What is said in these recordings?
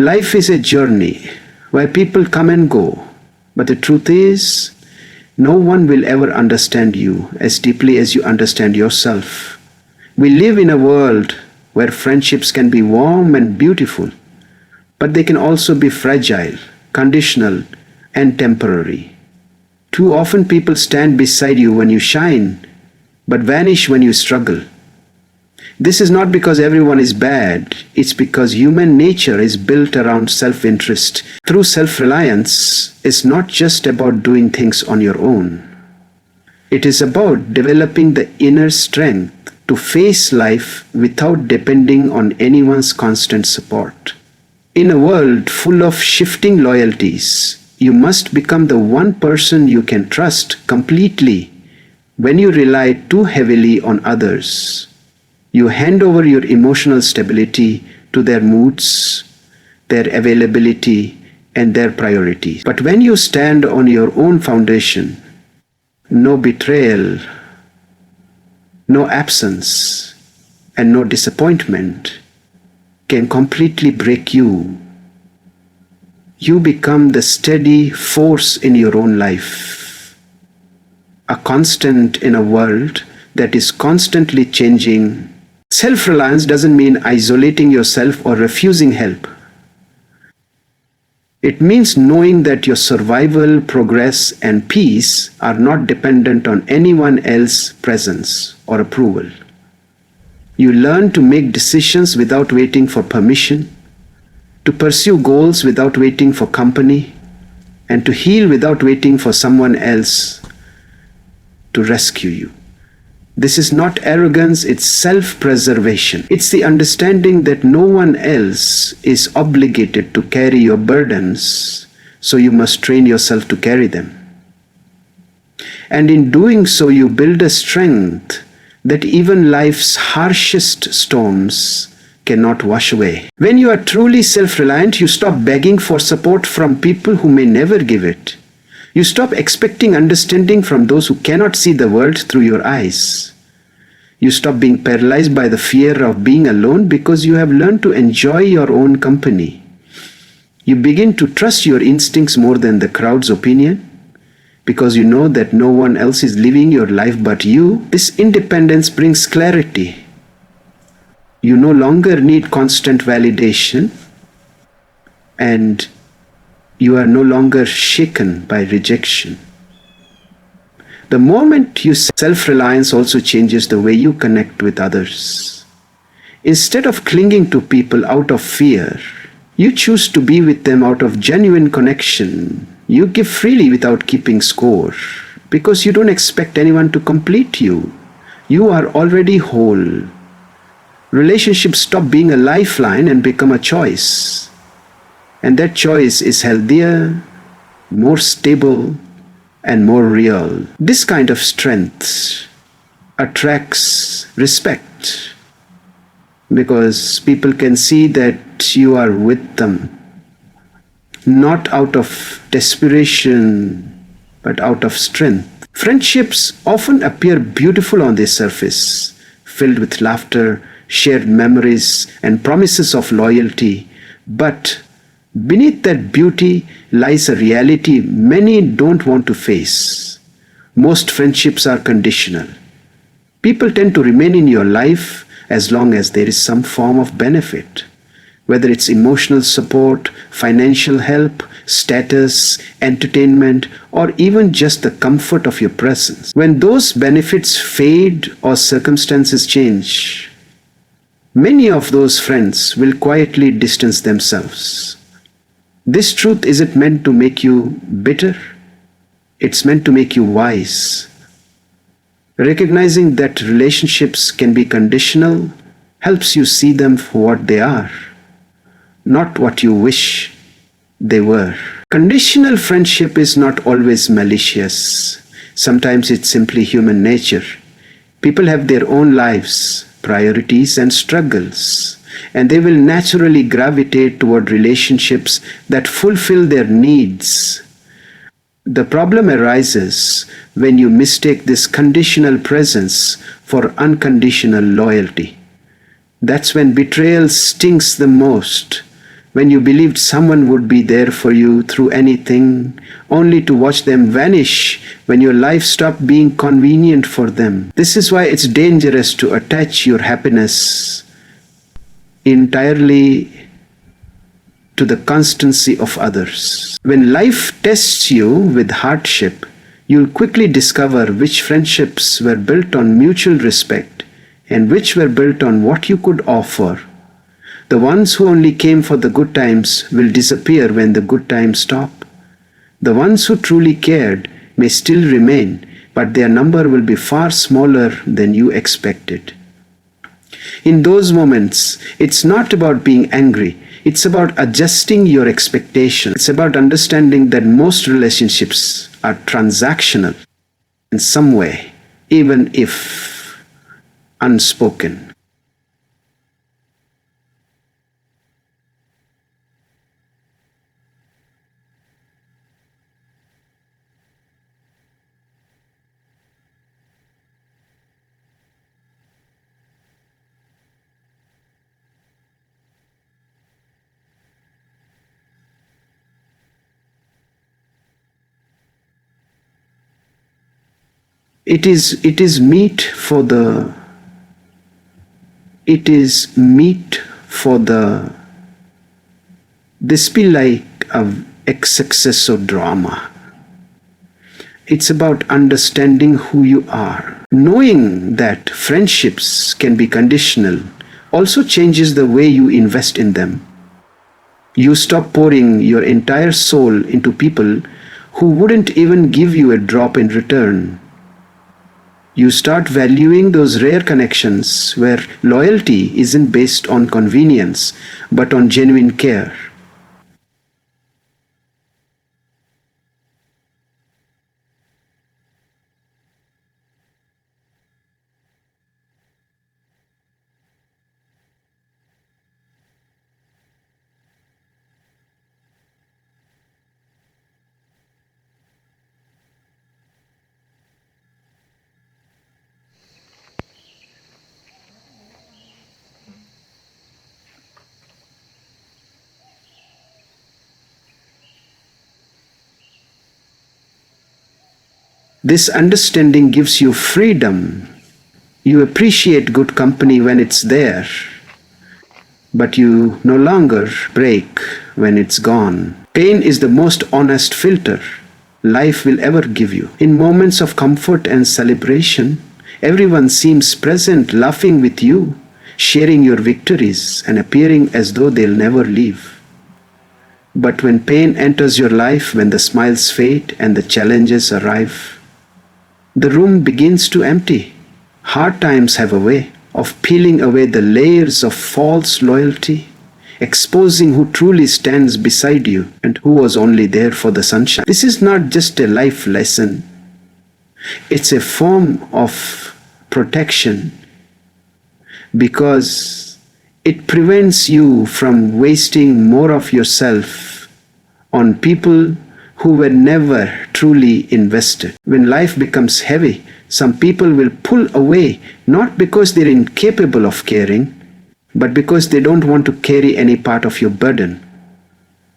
Life is a journey where people come and go, but the truth is, no one will ever understand you as deeply as you understand yourself. We live in a world where friendships can be warm and beautiful, but they can also be fragile, conditional, and temporary. Too often people stand beside you when you shine, but vanish when you struggle. This is not because everyone is bad, it's because human nature is built around self-interest. True self-reliance is not just about doing things on your own. It is about developing the inner strength to face life without depending on anyone's constant support. In a world full of shifting loyalties, you must become the one person you can trust completely. When you rely too heavily on others, you hand over your emotional stability to their moods, their availability, and their priorities. But when you stand on your own foundation, no betrayal, no absence, and no disappointment can completely break you. You become the steady force in your own life, a constant in a world that is constantly changing. Self-reliance doesn't mean isolating yourself or refusing help. It means knowing that your survival, progress, and peace are not dependent on anyone else's presence or approval. You learn to make decisions without waiting for permission, to pursue goals without waiting for company, and to heal without waiting for someone else to rescue you. This is not arrogance, it's self-preservation. It's the understanding that no one else is obligated to carry your burdens, so you must train yourself to carry them. And in doing so, you build a strength that even life's harshest storms cannot wash away. When you are truly self-reliant, you stop begging for support from people who may never give it. You stop expecting understanding from those who cannot see the world through your eyes. You stop being paralyzed by the fear of being alone because you have learned to enjoy your own company. You begin to trust your instincts more than the crowd's opinion because you know that no one else is living your life but you. This independence brings clarity. You no longer need constant validation, and you are no longer shaken by rejection. The moment you self-reliance also changes the way you connect with others. Instead of clinging to people out of fear, you choose to be with them out of genuine connection. You give freely without keeping score, because you don't expect anyone to complete you. You are already whole. Relationships stop being a lifeline and become a choice. And that choice is healthier, more stable, and more real. This kind of strength attracts respect because people can see that you are with them, not out of desperation, but out of strength. Friendships often appear beautiful on the surface, filled with laughter, shared memories, and promises of loyalty. But beneath that beauty lies a reality many don't want to face. Most friendships are conditional. People tend to remain in your life as long as there is some form of benefit, whether it's emotional support, financial help, status, entertainment, or even just the comfort of your presence. When those benefits fade or circumstances change, many of those friends will quietly distance themselves. This truth isn't meant to make you bitter. It's meant to make you wise. Recognizing that relationships can be conditional helps you see them for what they are, not what you wish they were. Conditional friendship is not always malicious. Sometimes it's simply human nature. People have their own lives, priorities, and struggles, and they will naturally gravitate toward relationships that fulfill their needs. The problem arises when you mistake this conditional presence for unconditional loyalty. That's when betrayal stings the most, when you believed someone would be there for you through anything, only to watch them vanish when your life stopped being convenient for them. This is why it's dangerous to attach your happiness entirely to the constancy of others. When life tests you with hardship, you'll quickly discover which friendships were built on mutual respect and which were built on what you could offer. The ones who only came for the good times will disappear when the good times stop. The ones who truly cared may still remain, but their number will be far smaller than you expected. In those moments, it's not about being angry. It's about adjusting your expectations. It's about understanding that most relationships are transactional in some way, even if unspoken. It is meat for the this be like a excess of drama. It's about understanding who you are. Knowing that friendships can be conditional also changes the way you invest in them. You stop pouring your entire soul into people who wouldn't even give you a drop in return. You start valuing those rare connections where loyalty isn't based on convenience, but on genuine care. This understanding gives you freedom. You appreciate good company when it's there, but you no longer break when it's gone. Pain is the most honest filter life will ever give you. In moments of comfort and celebration, everyone seems present, laughing with you, sharing your victories, and appearing as though they'll never leave. But when pain enters your life, when the smiles fade and the challenges arrive, the room begins to empty. Hard times have a way of peeling away the layers of false loyalty, exposing who truly stands beside you and who was only there for the sunshine. This is not just a life lesson. It's a form of protection because it prevents you from wasting more of yourself on people who were never truly invested. When life becomes heavy, some people will pull away, not because they're incapable of caring, but because they don't want to carry any part of your burden.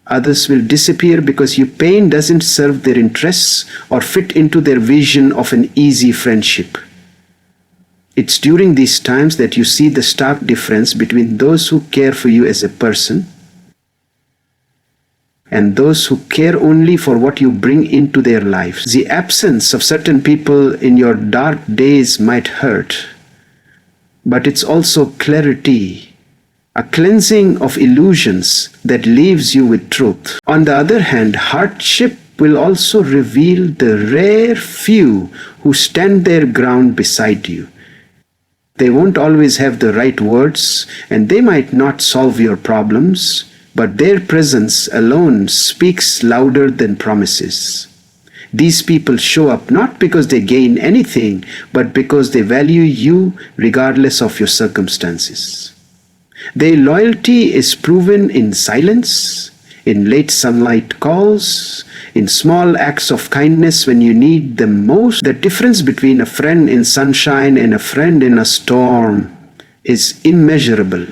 Others will disappear because your pain doesn't serve their interests or fit into their vision of an easy friendship. It's during these times that you see the stark difference between those who care for you as a person and those who care only for what you bring into their lives. The absence of certain people in your dark days might hurt, but it's also clarity, a cleansing of illusions that leaves you with truth. On the other hand, hardship will also reveal the rare few who stand their ground beside you. They won't always have the right words, and they might not solve your problems, but their presence alone speaks louder than promises. These people show up not because they gain anything, but because they value you regardless of your circumstances. Their loyalty is proven in silence, in late sunlight calls, in small acts of kindness when you need them most. The difference between a friend in sunshine and a friend in a storm is immeasurable.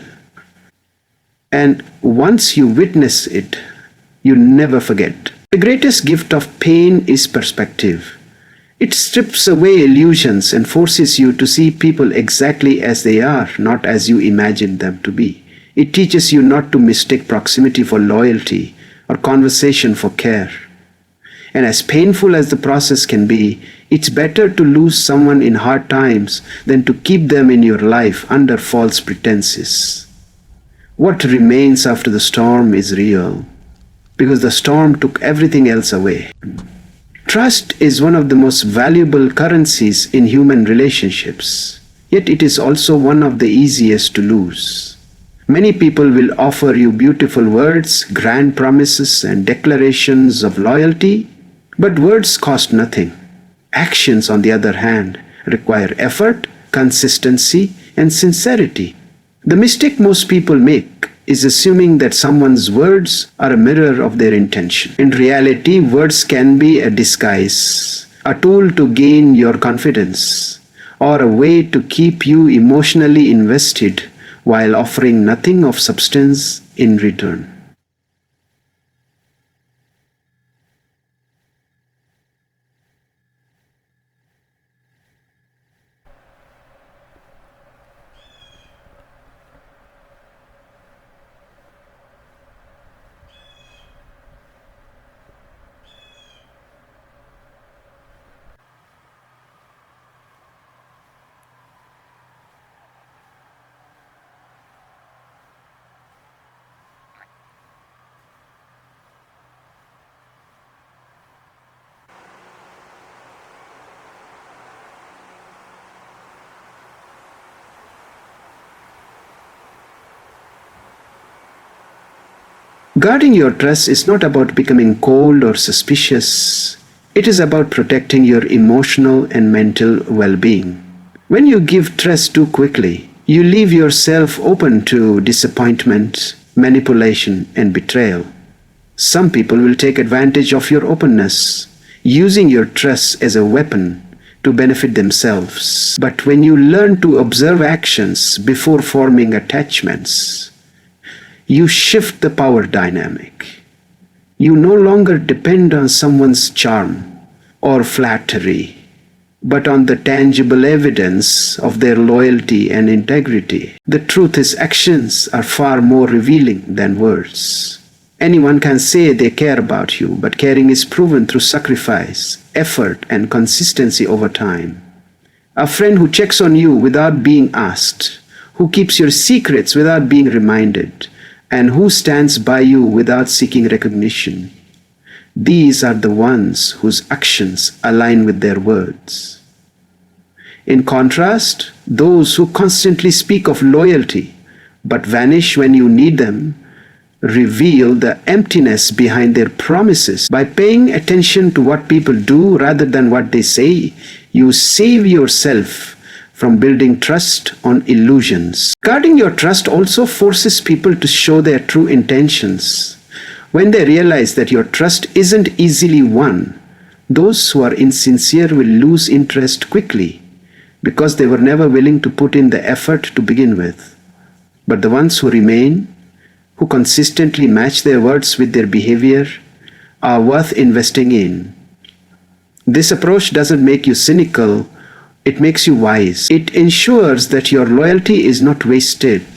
And once you witness it, you never forget. The greatest gift of pain is perspective. It strips away illusions and forces you to see people exactly as they are, not as you imagined them to be. It teaches you not to mistake proximity for loyalty or conversation for care. And as painful as the process can be, it's better to lose someone in hard times than to keep them in your life under false pretenses. What remains after the storm is real, because the storm took everything else away. Trust is one of the most valuable currencies in human relationships, yet it is also one of the easiest to lose. Many people will offer you beautiful words, grand promises, and declarations of loyalty, but words cost nothing. Actions, on the other hand, require effort, consistency, and sincerity. The mistake most people make is assuming that someone's words are a mirror of their intention. In reality, words can be a disguise, a tool to gain your confidence, or a way to keep you emotionally invested while offering nothing of substance in return. Guarding your trust is not about becoming cold or suspicious. It is about protecting your emotional and mental well-being. When you give trust too quickly, you leave yourself open to disappointment, manipulation, and betrayal. Some people will take advantage of your openness, using your trust as a weapon to benefit themselves. But when you learn to observe actions before forming attachments, you shift the power dynamic. You no longer depend on someone's charm or flattery, but on the tangible evidence of their loyalty and integrity. The truth is, actions are far more revealing than words. Anyone can say they care about you, but caring is proven through sacrifice, effort, and consistency over time. A friend who checks on you without being asked, who keeps your secrets without being reminded, and who stands by you without seeking recognition. These are the ones whose actions align with their words. In contrast, those who constantly speak of loyalty but vanish when you need them reveal the emptiness behind their promises. By paying attention to what people do rather than what they say, you save yourself from building trust on illusions. Guarding your trust also forces people to show their true intentions. When they realize that your trust isn't easily won, those who are insincere will lose interest quickly because they were never willing to put in the effort to begin with. But the ones who remain, who consistently match their words with their behavior, are worth investing in. This approach doesn't make you cynical. It makes you wise. It ensures that your loyalty is not wasted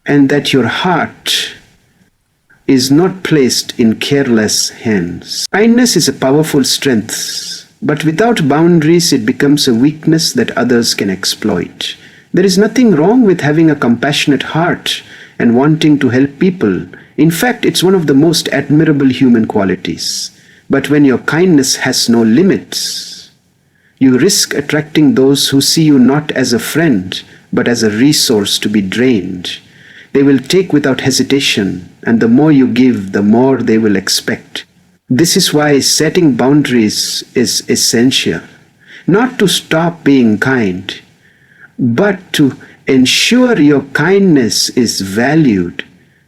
and that your heart is not placed in careless hands. Kindness is a powerful strength, but without boundaries it becomes a weakness that others can exploit. There is nothing wrong with having a compassionate heart and wanting to help people. In fact, it's one of the most admirable human qualities. But when your kindness has no limits, you risk attracting those who see you not as a friend, but as a resource to be drained. They will take without hesitation, and the more you give, the more they will expect. This is why setting boundaries is essential. Not to stop being kind, but to ensure your kindness is valued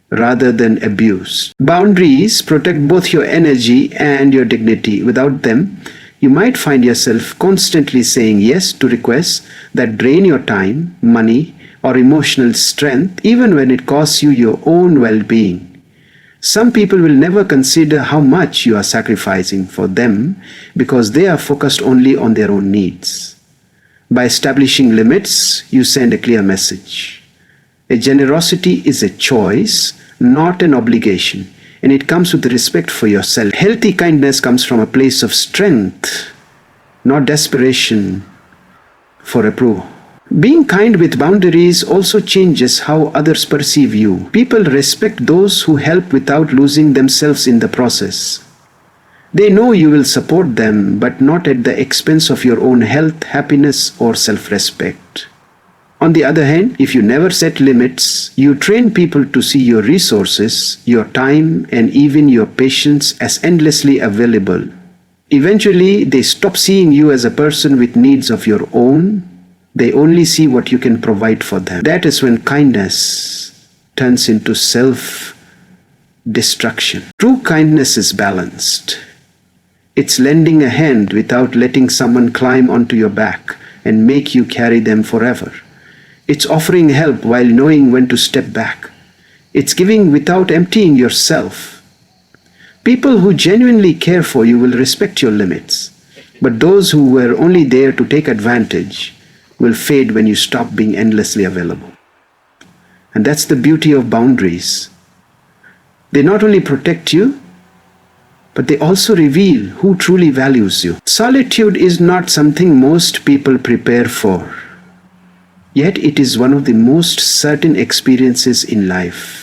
rather than abused. Boundaries protect both your energy and your dignity. Without them, you might find yourself constantly saying yes to requests that drain your time, money, or emotional strength, even when it costs you your own well-being. Some people will never consider how much you are sacrificing for them because they are focused only on their own needs. By establishing limits, you send a clear message. A generosity is a choice, not an obligation, and it comes with respect for yourself. Healthy kindness comes from a place of strength, not desperation for approval. Being kind with boundaries also changes how others perceive you. People respect those who help without losing themselves in the process. They know you will support them, but not at the expense of your own health, happiness, or self-respect. On the other hand, if you never set limits, you train people to see your resources, your time, and even your patience as endlessly available. Eventually, they stop seeing you as a person with needs of your own. They only see what you can provide for them. That is when kindness turns into self-destruction. True kindness is balanced. It's lending a hand without letting someone climb onto your back and make you carry them forever. It's offering help while knowing when to step back. It's giving without emptying yourself. People who genuinely care for you will respect your limits, but those who were only there to take advantage will fade when you stop being endlessly available. And that's the beauty of boundaries. They not only protect you, but they also reveal who truly values you. Solitude is not something most people prepare for, yet it is one of the most certain experiences in life.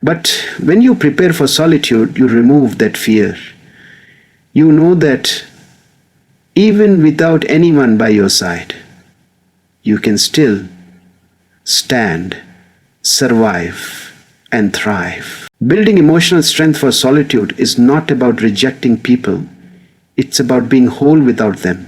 But when you prepare for solitude, you remove that fear. You know that even without anyone by your side, you can still stand, survive, and thrive. Building emotional strength for solitude is not about rejecting people. It's about being whole without them.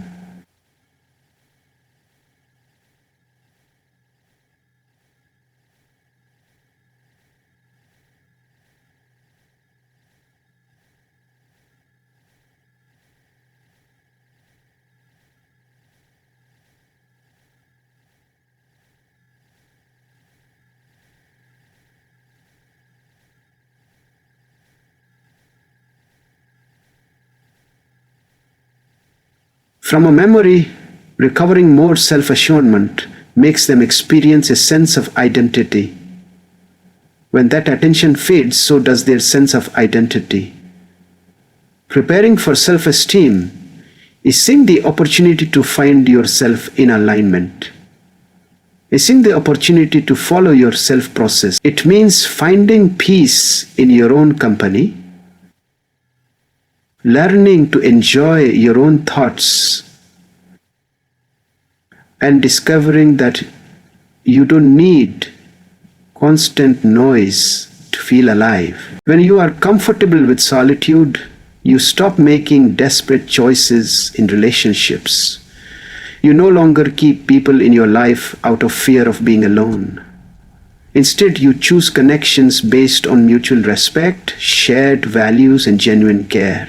From a memory, recovering more self-assurement makes them experience a sense of identity. When that attention fades, so does their sense of identity. Preparing for self-esteem is seeing the opportunity to find yourself in alignment. Is seeing the opportunity to follow your self-process. It means finding peace in your own company, learning to enjoy your own thoughts, and discovering that you don't need constant noise to feel alive. When you are comfortable with solitude, you stop making desperate choices in relationships. You no longer keep people in your life out of fear of being alone. Instead, you choose connections based on mutual respect, shared values, and genuine care.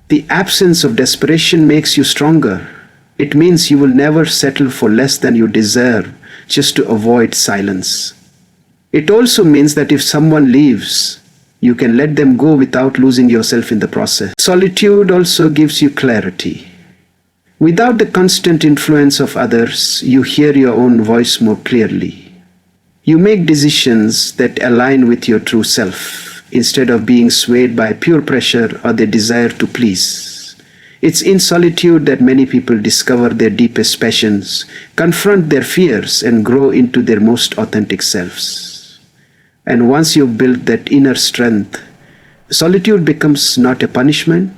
The absence of desperation makes you stronger. It means you will never settle for less than you deserve just to avoid silence. It also means that if someone leaves, you can let them go without losing yourself in the process. Solitude also gives you clarity. Without the constant influence of others, you hear your own voice more clearly. You make decisions that align with your true self, instead of being swayed by pure pressure or the desire to please. It's in solitude that many people discover their deepest passions, confront their fears, and grow into their most authentic selves. And once you've built that inner strength, solitude becomes not a punishment,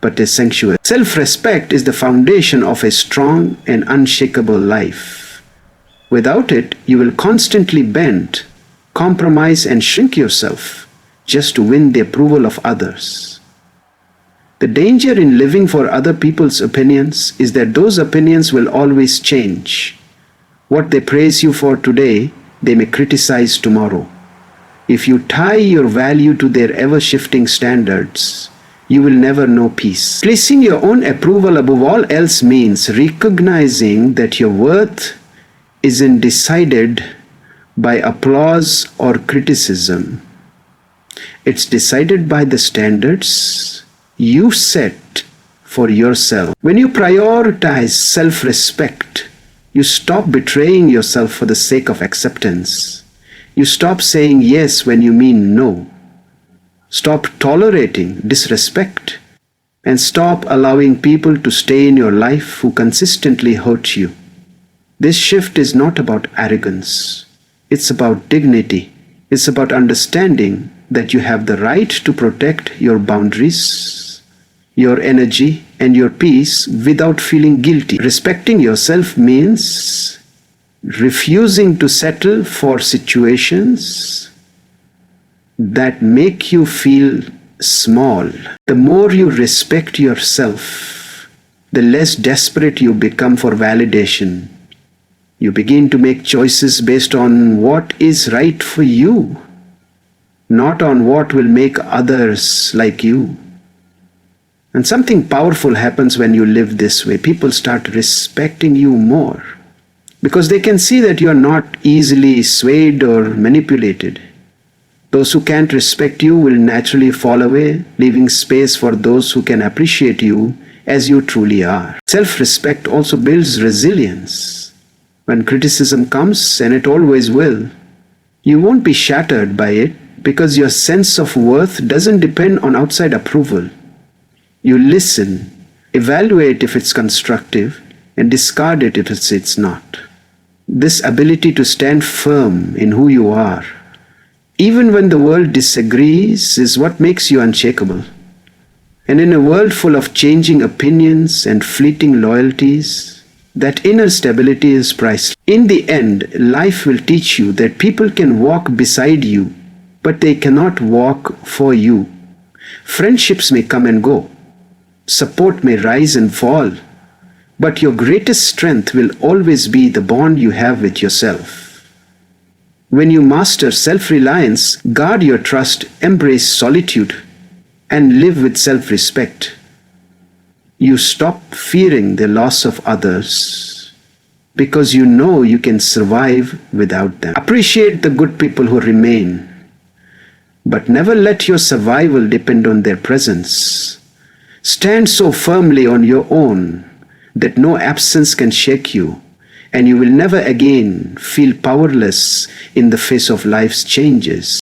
but a sanctuary. Self-respect is the foundation of a strong and unshakable life. Without it, you will constantly bend, compromise, and shrink yourself just to win the approval of others. The danger in living for other people's opinions is that those opinions will always change. What they praise you for today, they may criticize tomorrow. If you tie your value to their ever-shifting standards, you will never know peace. Placing your own approval above all else means recognizing that your worth isn't decided by applause or criticism. It's decided by the standards you set for yourself. When you prioritize self-respect, you stop betraying yourself for the sake of acceptance. You stop saying yes when you mean no. Stop tolerating disrespect, and stop allowing people to stay in your life who consistently hurt you. This shift is not about arrogance. It's about dignity. It's about understanding that you have the right to protect your boundaries, your energy, and your peace without feeling guilty. Respecting yourself means refusing to settle for situations that make you feel small. The more you respect yourself, the less desperate you become for validation. You begin to make choices based on what is right for you, not on what will make others like you. And something powerful happens when you live this way. People start respecting you more because they can see that you are not easily swayed or manipulated. Those who can't respect you will naturally fall away, leaving space for those who can appreciate you as you truly are. Self-respect also builds resilience. When criticism comes, and it always will, you won't be shattered by it because your sense of worth doesn't depend on outside approval. You listen, evaluate if it's constructive, and discard it if it's not. This ability to stand firm in who you are, even when the world disagrees, is what makes you unshakable. And in a world full of changing opinions and fleeting loyalties, that inner stability is priceless. In the end, life will teach you that people can walk beside you, but they cannot walk for you. Friendships may come and go. Support may rise and fall. But your greatest strength will always be the bond you have with yourself. When you master self-reliance, guard your trust, embrace solitude, and live with self-respect, you stop fearing the loss of others because you know you can survive without them. Appreciate the good people who remain, but never let your survival depend on their presence. Stand so firmly on your own that no absence can shake you, and you will never again feel powerless in the face of life's changes.